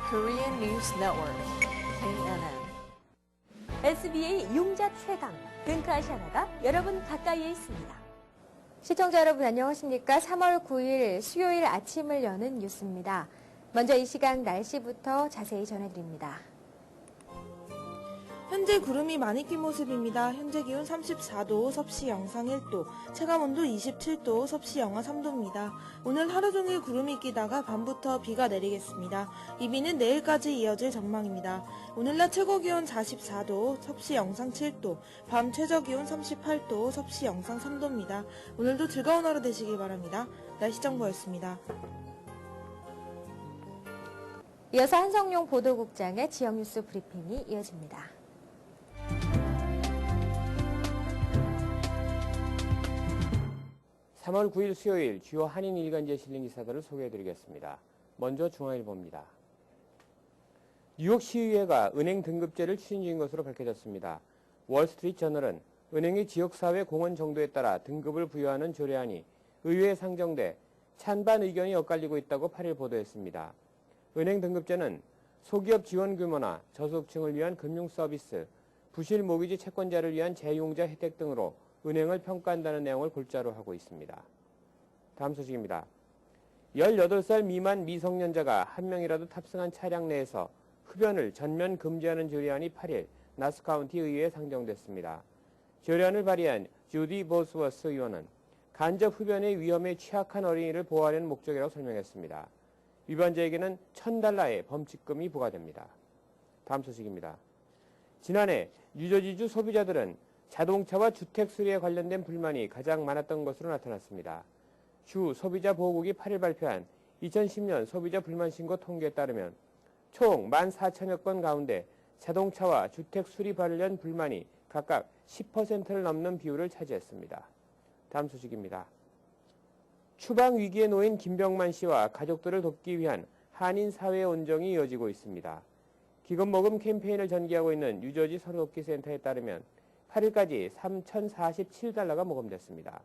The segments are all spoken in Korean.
Korean News Network, KNN. SBA 융자 최강, 뱅크아시아나가 여러분 가까이에 있습니다. 시청자 여러분 안녕하십니까? 3월 9일 수요일 아침을 여는 뉴스입니다. 먼저 이 시간 날씨부터 자세히 전해드립니다. 현재 구름이 많이 낀 모습입니다. 현재 기온 34도, 섭씨 영상 1도, 체감온도 27도, 섭씨 영하 3도입니다. 오늘 하루 종일 구름이 끼다가 밤부터 비가 내리겠습니다. 이 비는 내일까지 이어질 전망입니다. 오늘 낮 최고 기온 44도, 섭씨 영상 7도, 밤 최저 기온 38도, 섭씨 영상 3도입니다. 오늘도 즐거운 하루 되시길 바랍니다. 날씨 정보였습니다. 이어서 한성용 보도국장의 지역뉴스 브리핑이 이어집니다. 3월 9일 수요일 주요 한인 일간지에 실린 기사들을 소개해드리겠습니다. 먼저 중앙일보입니다. 뉴욕 시의회가 은행 등급제를 추진 중인 것으로 밝혀졌습니다. 월스트리트 저널은 은행의 지역사회 공헌 정도에 따라 등급을 부여하는 조례안이 의회에 상정돼 찬반 의견이 엇갈리고 있다고 8일 보도했습니다. 은행 등급제는 소기업 지원 규모나 저소득층을 위한 금융 서비스, 부실 모기지 채권자를 위한 재용자 혜택 등으로 은행을 평가한다는 내용을 골자로 하고 있습니다. 다음 소식입니다. 18살 미만 미성년자가 한 명이라도 탑승한 차량 내에서 흡연을 전면 금지하는 조례안이 8일 나스 카운티 의회에 상정됐습니다. 조례안을 발의한 주디 보스워스 의원은 간접 흡연의 위험에 취약한 어린이를 보호하려는 목적이라고 설명했습니다. 위반자에게는 $1,000의 범칙금이 부과됩니다. 다음 소식입니다. 지난해 뉴저지주 소비자들은 자동차와 주택 수리에 관련된 불만이 가장 많았던 것으로 나타났습니다. 주 소비자 보호국이 8일 발표한 2010년 소비자 불만 신고 통계에 따르면 총 14,000여 건 가운데 자동차와 주택 수리 관련 불만이 각각 10%를 넘는 비율을 차지했습니다. 다음 소식입니다. 추방 위기에 놓인 김병만 씨와 가족들을 돕기 위한 한인 사회 온정이 이어지고 있습니다. 기금 모금 캠페인을 전개하고 있는 뉴저지 서로돕기 센터에 따르면 8일까지 $3,047가 모금됐습니다.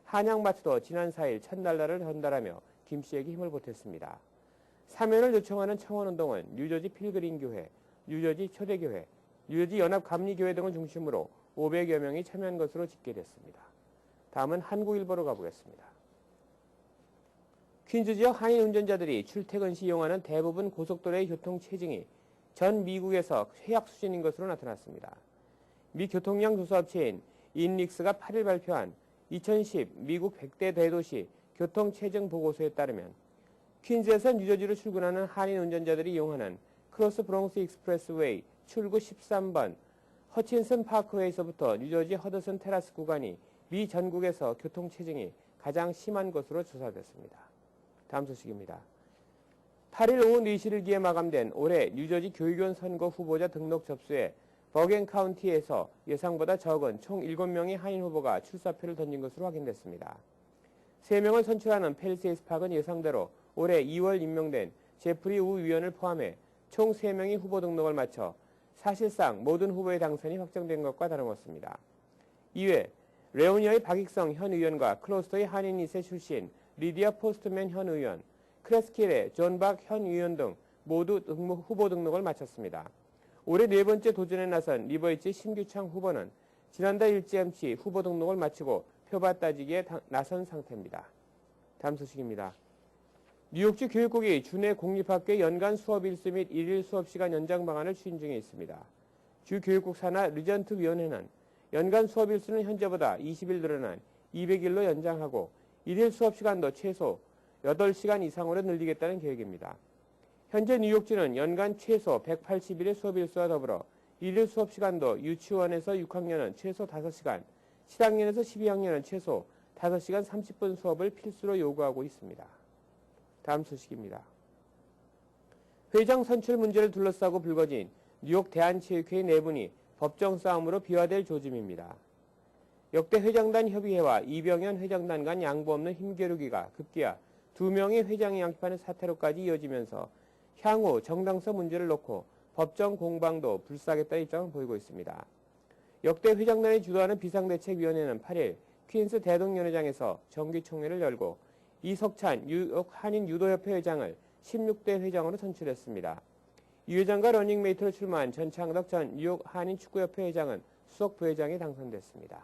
한양마트도 지난 4일 $1,000를 전달하며 김 씨에게 힘을 보탰습니다. 사면을 요청하는 청원운동은 뉴저지 필그림교회, 뉴저지 초대교회, 뉴저지 연합감리교회 등을 중심으로 500여 명이 참여한 것으로 집계됐습니다. 다음은 한국일보로 가보겠습니다. 퀸즈 지역 한인 운전자들이 출퇴근 시 이용하는 대부분 고속도로의 교통 체증이 전 미국에서 최악 수준인 것으로 나타났습니다. 미 교통량 조사업체인 인릭스가 8일 발표한 2010 미국 100대 대도시 교통체증 보고서에 따르면 퀸즈에서 뉴저지로 출근하는 한인 운전자들이 이용하는 크로스 브롱스 익스프레스웨이 출구 13번 허친슨 파크웨이에서부터 뉴저지 허드슨 테라스 구간이 미 전국에서 교통체증이 가장 심한 것으로 조사됐습니다. 다음 소식입니다. 8일 오후 4시를 기해 마감된 올해 뉴저지 교육위원 선거 후보자 등록 접수에 버겐 카운티에서 예상보다 적은 총 7명의 한인 후보가 출사표를 던진 것으로 확인됐습니다. 3명을 선출하는 펠세이스 팍은 예상대로 올해 2월 임명된 제프리 우 위원을 포함해 총 3명이 후보 등록을 마쳐 사실상 모든 후보의 당선이 확정된 것과 다름없습니다. 이외 레오니아의 박익성 현 의원과 클로스터의 한인 2세 출신 리디아 포스트맨 현 의원, 크레스킬의 존 박 현 의원 등 모두 후보 등록을 마쳤습니다. 올해 4번째 도전에 나선 리버이치 심규창 후보는 지난달 일찌감치 후보 등록을 마치고 표밭 따지기에 나선 상태입니다. 다음 소식입니다. 뉴욕주 교육국이 주내 공립학교의 연간 수업 일수 및 일일 수업시간 연장 방안을 추진 중에 있습니다. 주 교육국 산하 리전트 위원회는 연간 수업 일수는 현재보다 20일 늘어난 200일로 연장하고 일일 수업시간도 최소 8시간 이상으로 늘리겠다는 계획입니다. 현재 뉴욕주는 연간 최소 180일의 수업 일수와 더불어 일일 수업 시간도 유치원에서 6학년은 최소 5시간, 7학년에서 12학년은 최소 5시간 30분 수업을 필수로 요구하고 있습니다. 다음 소식입니다. 회장 선출 문제를 둘러싸고 불거진 뉴욕 대한체육회의 내분이 법정 싸움으로 비화될 조짐입니다. 역대 회장단 협의회와 이병현 회장단 간 양보 없는 힘겨루기가 급기야 2명의 회장이 양립하는 사태로까지 이어지면서 향후 정당성 문제를 놓고 법정 공방도 불사하겠다는 입장을 보이고 있습니다. 역대 회장단이 주도하는 비상대책위원회는 8일 퀸스 대동연회장에서 정기총회를 열고 이석찬 뉴욕 한인 유도협회 회장을 16대 회장으로 선출했습니다. 유 회장과 러닝메이트로 출마한 전창덕 전 뉴욕 한인축구협회 회장은 수석 부회장에 당선됐습니다.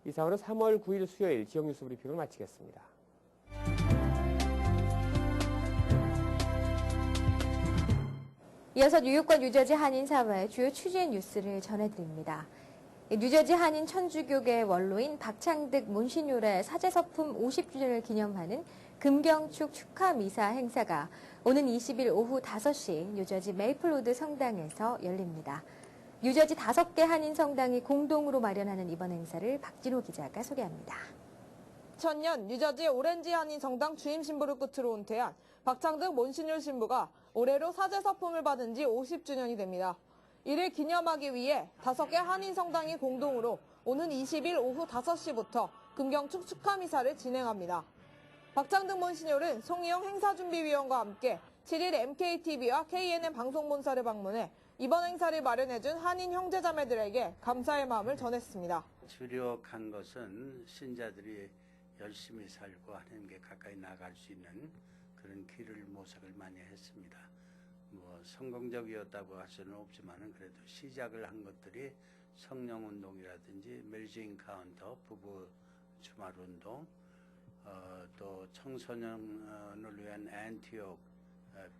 이상으로 3월 9일 수요일 지역뉴스 브리핑을 마치겠습니다. 이어서 뉴욕과 뉴저지 한인사회의 주요 취재 뉴스를 전해드립니다. 뉴저지 한인 천주교계 원로인 박창득 몬시뇨르의 사제서품 50주년을 기념하는 금경축 축하 미사 행사가 오는 20일 오후 5시 뉴저지 메이플우드 성당에서 열립니다. 뉴저지 5개 한인 성당이 공동으로 마련하는 이번 행사를 박진호 기자가 소개합니다. 2000년 뉴저지 오렌지 한인 성당 주임 신부를 끝으로 은퇴한 박창득 몬시뇨르 신부가 올해로 사제 서품을 받은 지 50주년이 됩니다. 이를 기념하기 위해 5개 한인 성당이 공동으로 오는 20일 오후 5시부터 금경축 축하 미사를 진행합니다. 박창득 몬시뇨르는 송희영 행사준비위원과 함께 7일 MKTV와 KNN 방송본사를 방문해 이번 행사를 마련해준 한인 형제자매들에게 감사의 마음을 전했습니다. 주력한 것은 신자들이 열심히 살고 하나님께 가까이 나갈 수 있는 그런 길을 모색을 많이 했습니다. 성공적이었다고 할 수는 없지만은 그래도 시작을 한 것들이 성령운동이라든지 멜징 카운터, 부부 주말운동, 또 청소년을 위한 안티옥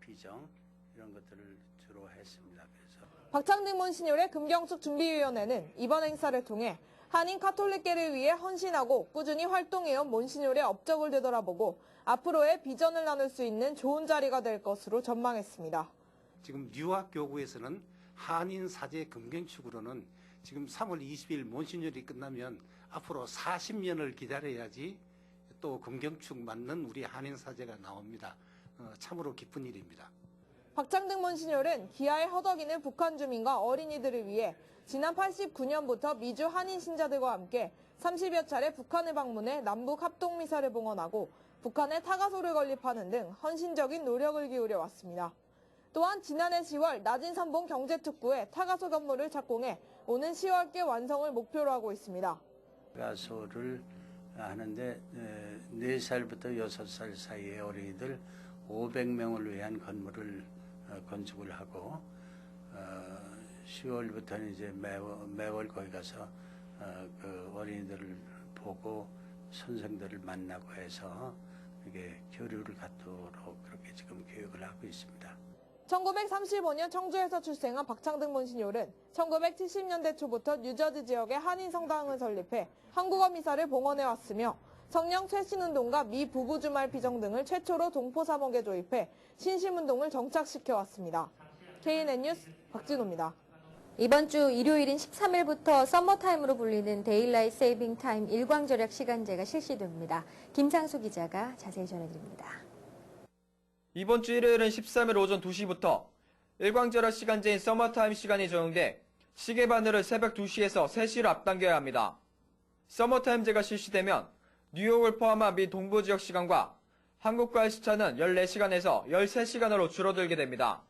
비정 이런 것들을 주로 했습니다. 그래서 박창득 몬시뇨르의 금경축 준비위원회는 이번 행사를 통해 한인 카톨릭계를 위해 헌신하고 꾸준히 활동해온 몬시뇨르의 업적을 되돌아보고 앞으로의 비전을 나눌 수 있는 좋은 자리가 될 것으로 전망했습니다. 지금 뉴학 교구에서는 한인 사제 금경축으로는 지금 3월 20일 몬시뇨르이 끝나면 앞으로 40년을 기다려야지 또 금경축 맞는 우리 한인 사제가 나옵니다. 참으로 기쁜 일입니다. 박창득 몬시뇨르는 기아에 허덕이는 북한 주민과 어린이들을 위해 지난 89년부터 미주 한인 신자들과 함께 30여 차례 북한을 방문해 남북 합동 미사를 봉헌하고 북한에 타가소를 건립하는 등 헌신적인 노력을 기울여 왔습니다. 또한 지난해 10월 낮은 산봉 경제특구에 타가소 건물을 착공해 오는 10월께 완성을 목표로 하고 있습니다. 타가소를 하는데 4살부터 6살 사이의 어린이들 500명을 위한 건물을 건축을 하고 10월부터는 이제 매월 거기 가서 그 어린이들을 보고 선생들을 만나고 해서 이게 교류를 갖도록 그렇게 지금 교육을 하고 있습니다. 1935년 청주에서 출생한 박창득 몬시뇨르는 1970년대 초부터 뉴저지 지역의 한인 성당을 설립해 한국어 미사를 봉헌해왔으며 성령 쇄신운동과 미 부부주말 비정 등을 최초로 동포사목에 조입해 신심운동을 정착시켜왔습니다. KNN 뉴스 박진호입니다. 이번 주 일요일인 13일부터 서머타임으로 불리는 데일라이트 세이빙 타임 일광절약 시간제가 실시됩니다. 김상수 기자가 자세히 전해드립니다. 이번 주 일요일은 13일 오전 2시부터 일광절약 시간제인 서머타임 시간이 적용돼 시계 바늘을 새벽 2시에서 3시로 앞당겨야 합니다. 서머타임제가 실시되면 뉴욕을 포함한 미 동부 지역 시간과 한국과의 시차는 14시간에서 13시간으로 줄어들게 됩니다.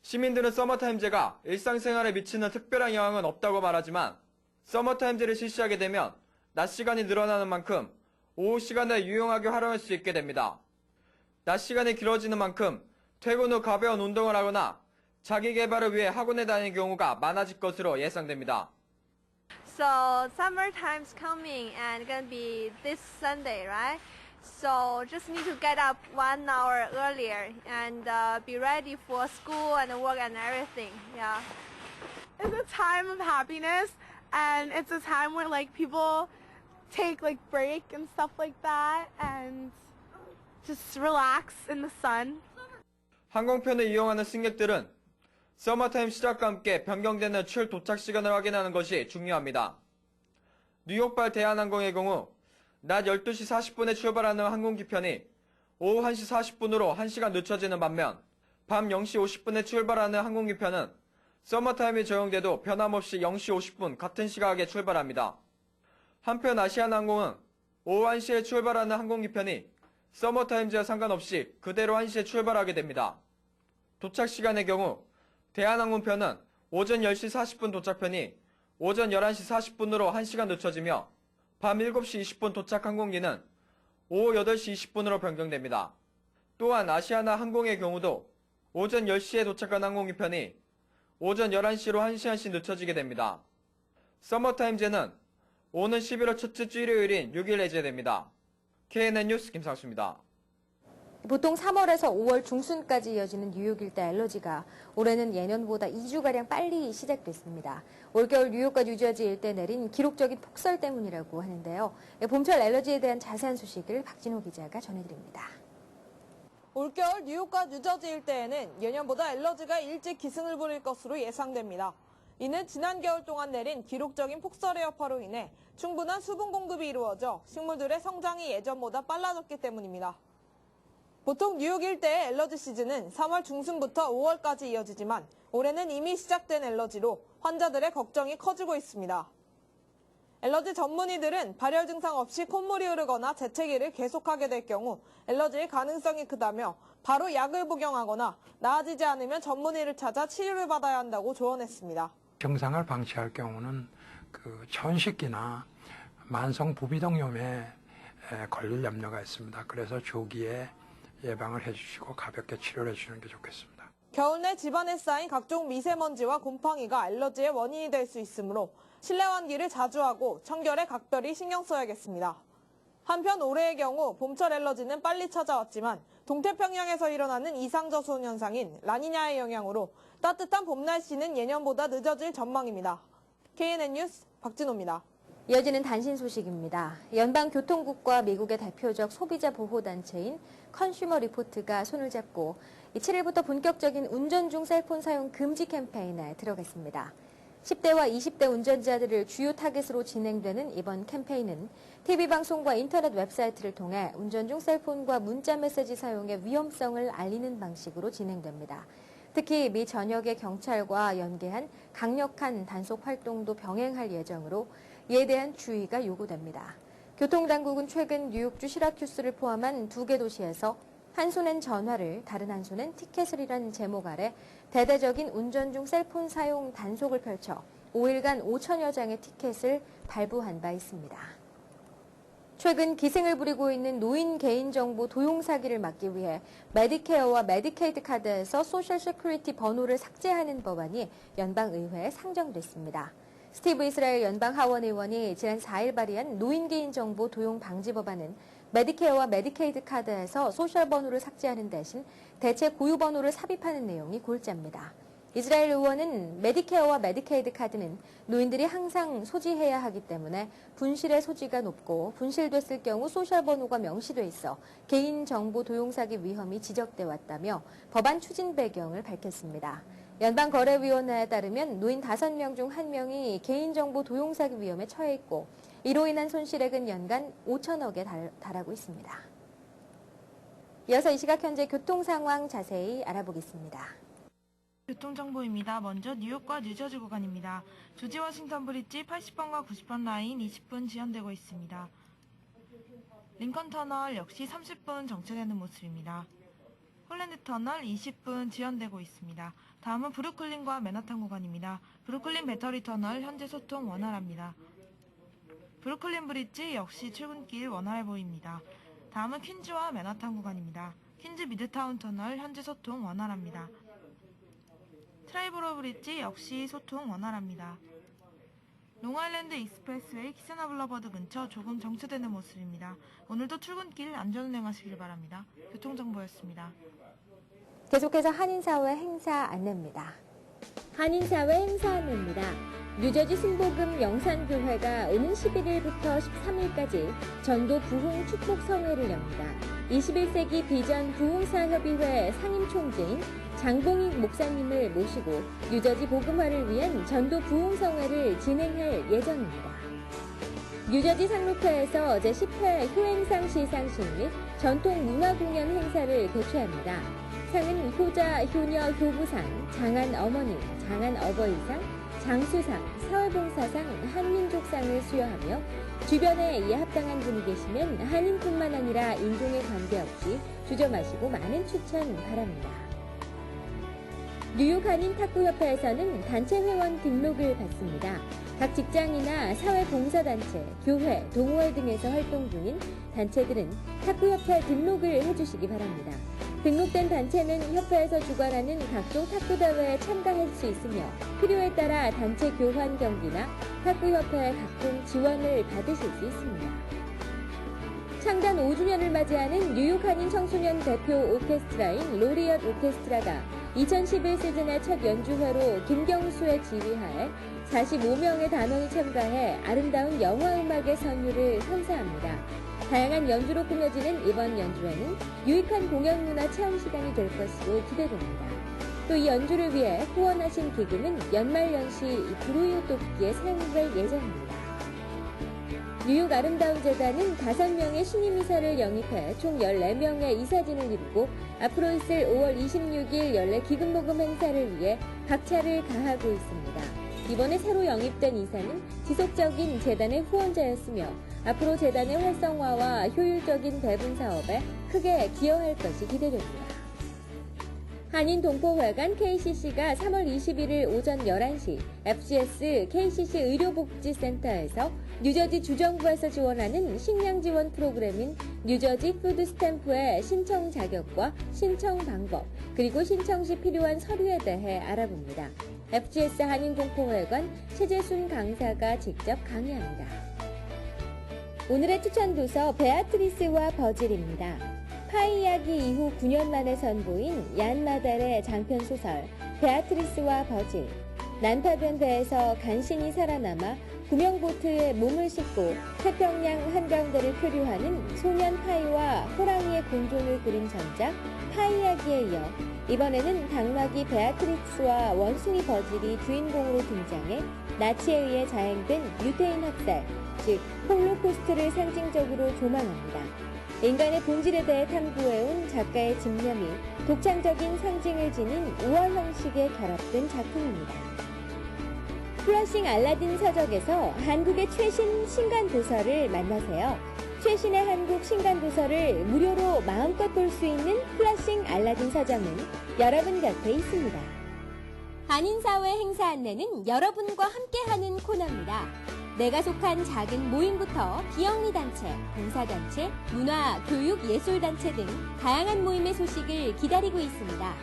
시민들은 서머타임제가 일상생활에 미치는 특별한 영향은 없다고 말하지만 서머타임제를 실시하게 되면 낮 시간이 늘어나는 만큼 오후 시간을 유용하게 활용할 수 있게 됩니다. 낮 시간이 길어지는 만큼 퇴근 후 가벼운 운동을 하거나 자기 개발을 위해 학원에 다니는 경우가 많아질 것으로 예상됩니다. So summertime's coming and gonna be this Sunday, right? So just need to get up 1 hour earlier and be ready for school and work and everything. Yeah. It's a time of happiness and it's a time where like people take like break and stuff like that and just relax in the sun. 항공편을 이용하는 승객들은 서머타임 시작과 함께 변경되는 출 도착 시간을 확인하는 것이 중요합니다. 뉴욕발 대한항공의 경우 낮 12시 40분에 출발하는 항공기편이 오후 1시 40분으로 1시간 늦춰지는 반면 밤 0시 50분에 출발하는 항공기편은 서머타임이 적용돼도 변함없이 0시 50분 같은 시각에 출발합니다. 한편 아시아나항공은 오후 1시에 출발하는 항공기편이 서머타임제와 상관없이 그대로 1시에 출발하게 됩니다. 도착 시간의 경우 대한항공편은 오전 10시 40분 도착편이 오전 11시 40분으로 1시간 늦춰지며 밤 7시 20분 도착 항공기는 오후 8시 20분으로 변경됩니다. 또한 아시아나 항공의 경우도 오전 10시에 도착한 항공기편이 오전 11시로 1시간씩 늦춰지게 됩니다. 서머타임즈는 오는 11월 첫째 주 일요일인 6일 해제됩니다. KNN 뉴스 김상수입니다. 보통 3월에서 5월 중순까지 이어지는 뉴욕 일대 알러지가 올해는 예년보다 2주가량 빨리 시작됐습니다. 올겨울 뉴욕과 뉴저지 일대 내린 기록적인 폭설 때문이라고 하는데요. 봄철 알러지에 대한 자세한 소식을 박진호 기자가 전해드립니다. 올겨울 뉴욕과 뉴저지 일대에는 예년보다 알러지가 일찍 기승을 부릴 것으로 예상됩니다. 이는 지난 겨울 동안 내린 기록적인 폭설의 여파로 인해 충분한 수분 공급이 이루어져 식물들의 성장이 예전보다 빨라졌기 때문입니다. 보통 뉴욕 일대의 알러지 시즌은 3월 중순부터 5월까지 이어지지만 올해는 이미 시작된 알러지로 환자들의 걱정이 커지고 있습니다. 알러지 전문의들은 발열 증상 없이 콧물이 흐르거나 재채기를 계속하게 될 경우 알러지의 가능성이 크다며 바로 약을 복용하거나 나아지지 않으면 전문의를 찾아 치료를 받아야 한다고 조언했습니다. 증상을 방치할 경우는 천식기나 만성 부비동염에 걸릴 염려가 있습니다. 그래서 조기에 예방을 해주시고 가볍게 치료를 해주시는 게 좋겠습니다. 겨울 내 집안에 쌓인 각종 미세먼지와 곰팡이가 알러지의 원인이 될 수 있으므로 실내 환기를 자주 하고 청결에 각별히 신경 써야겠습니다. 한편 올해의 경우 봄철 알러지는 빨리 찾아왔지만 동태평양에서 일어나는 이상저수온 현상인 라니냐의 영향으로 따뜻한 봄 날씨는 예년보다 늦어질 전망입니다. KNN 뉴스 박진호입니다. 이어지는 단신 소식입니다. 연방교통국과 미국의 대표적 소비자 보호단체인 컨슈머 리포트가 손을 잡고 7일부터 본격적인 운전 중 셀폰 사용 금지 캠페인에 들어갔습니다. 10대와 20대 운전자들을 주요 타겟으로 진행되는 이번 캠페인은 TV방송과 인터넷 웹사이트를 통해 운전 중 셀폰과 문자 메시지 사용의 위험성을 알리는 방식으로 진행됩니다. 특히 미 전역의 경찰과 연계한 강력한 단속 활동도 병행할 예정으로 이에 대한 주의가 요구됩니다. 교통당국은 최근 뉴욕주 시라큐스를 포함한 2개 도시에서 한 손엔 전화를, 다른 한 손엔 티켓을이란 제목 아래 대대적인 운전 중 셀폰 사용 단속을 펼쳐 5일간 5천여 장의 티켓을 발부한 바 있습니다. 최근 기승을 부리고 있는 노인 개인정보 도용 사기를 막기 위해 메디케어와 메디케이드 카드에서 소셜 세큐리티 번호를 삭제하는 법안이 연방의회에 상정됐습니다. 스티브 이스라엘 연방 하원 의원이 지난 4일 발의한 노인 개인정보 도용 방지 법안은 메디케어와 메디케이드 카드에서 소셜 번호를 삭제하는 대신 대체 고유 번호를 삽입하는 내용이 골자입니다. 이스라엘 의원은 메디케어와 메디케이드 카드는 노인들이 항상 소지해야 하기 때문에 분실의 소지가 높고 분실됐을 경우 소셜 번호가 명시돼 있어 개인정보 도용 사기 위험이 지적돼 왔다며 법안 추진 배경을 밝혔습니다. 연방거래위원회에 따르면 노인 5명 중 1명이 개인정보 도용 사기 위험에 처해 있고 이로 인한 손실액은 연간 5천억에 달하고 있습니다. 이어서 이 시각 현재 교통 상황 자세히 알아보겠습니다. 교통정보입니다. 먼저 뉴욕과 뉴저지 구간입니다. 조지 워싱턴 브릿지 80번과 90번 라인 20분 지연되고 있습니다. 링컨 터널 역시 30분 정체되는 모습입니다. 홀랜드 터널 20분 지연되고 있습니다. 다음은 브루클린과 맨하탄 구간입니다. 브루클린 배터리 터널 현재 소통 원활합니다. 브루클린 브릿지 역시 출근길 원활해 보입니다. 다음은 퀸즈와 맨하탄 구간입니다. 퀸즈 미드타운 터널 현재 소통 원활합니다. 트라이브로 브릿지 역시 소통 원활합니다. 롱아일랜드 익스프레스웨이 키세나 블러버드 근처 조금 정체되는 모습입니다. 오늘도 출근길 안전운행하시길 바랍니다. 교통정보였습니다. 계속해서 한인사회 행사 안내입니다. 한인사회 행사 안내입니다. 뉴저지 순복음 영산교회가 오는 11일부터 13일까지 전도 부흥 축복 성회를 엽니다. 21세기 비전 부흥사협의회 상임총재인 장봉익 목사님을 모시고 뉴저지 복음화를 위한 전도 부흥성회를 진행할 예정입니다. 뉴저지 상록회에서 제10회 효행상 시상식 및 전통 문화공연 행사를 개최합니다. 상은 효자, 효녀, 효부상, 장한 어머니, 장한 어버이상, 장수상, 사회봉사상, 한민족상을 수여하며 주변에 이에 합당한 분이 계시면 한인뿐만 아니라 인종에 관계없이 주저 마시고 많은 추천 바랍니다. 뉴욕 한인 탁구협회에서는 단체 회원 등록을 받습니다. 각 직장이나 사회봉사단체, 교회, 동호회 등에서 활동 중인 단체들은 탁구협회 등록을 해주시기 바랍니다. 등록된 단체는 협회에서 주관하는 각종 탁구 대회에 참가할 수 있으며 필요에 따라 단체 교환 경기나 탁구협회의 각종 지원을 받으실 수 있습니다. 창단 5주년을 맞이하는 뉴욕 한인 청소년 대표 오케스트라인 로리엇 오케스트라가 2011 시즌의 첫 연주회로 김경수의 지휘하에 45명의 단원이 참가해 아름다운 영화음악의 선율을 선사합니다. 다양한 연주로 꾸며지는 이번 연주회는 유익한 공연문화 체험 시간이 될 것으로 기대됩니다. 또 이 연주를 위해 후원하신 기금은 연말연시 불우이웃 돕기에 사용될 예정입니다. 뉴욕 아름다운 재단은 5명의 신임 이사를 영입해 총 14명의 이사진을 이루고 앞으로 있을 5월 26일 연례 기금 모금 행사를 위해 박차를 가하고 있습니다. 이번에 새로 영입된 이사는 지속적인 재단의 후원자였으며 앞으로 재단의 활성화와 효율적인 배분 사업에 크게 기여할 것이 기대됩니다. 한인동포회관 KCC가 3월 21일 오전 11시 FGS KCC 의료복지센터에서 뉴저지 주정부에서 지원하는 식량 지원 프로그램인 뉴저지 푸드스탬프의 신청 자격과 신청 방법, 그리고 신청 시 필요한 서류에 대해 알아봅니다. FGS 한인동포회관 최재순 강사가 직접 강의합니다. 오늘의 추천 도서 베아트리스와 버질입니다. 파이 이야기 이후 9년 만에 선보인 얀 마달의 장편 소설 베아트리스와 버질. 난파된 배에서 간신히 살아남아 구명보트에 몸을 싣고 태평양 한가운데를 표류하는 소년 파이와 호랑이의 공존을 그린 전작 파이 이야기에 이어 이번에는 당나귀 베아트리스와 원숭이 버질이 주인공으로 등장해 나치에 의해 자행된 유태인 학살, 즉 홀로코스트를 상징적으로 조망합니다. 인간의 본질에 대해 탐구해온 작가의 집념이 독창적인 상징을 지닌 우화 형식에 결합된 작품입니다. 플러싱 알라딘 서적에서 한국의 최신 신간도서를 만나세요. 최신의 한국 신간도서를 무료로 마음껏 볼 수 있는 플러싱 알라딘 서점은 여러분 곁에 있습니다. 한인사회 행사 안내는 여러분과 함께하는 코너입니다. 내가 속한 작은 모임부터 비영리 단체, 봉사단체, 문화, 교육, 예술단체 등 다양한 모임의 소식을 기다리고 있습니다.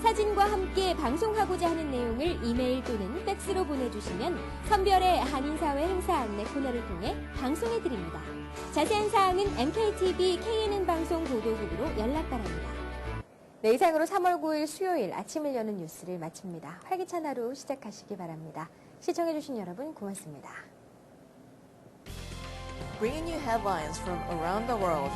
사진과 함께 방송하고자 하는 내용을 이메일 또는 팩스로 보내주시면 선별의 한인사회 행사 안내 코너를 통해 방송해드립니다. 자세한 사항은 MKTV KNN 방송 보도국으로 연락 바랍니다. 네, 이상으로 3월 9일 수요일 아침을 여는 뉴스를 마칩니다. 활기찬 하루 시작하시기 바랍니다. 시청해주신 여러분 고맙습니다. Bringing you headlines from around the world.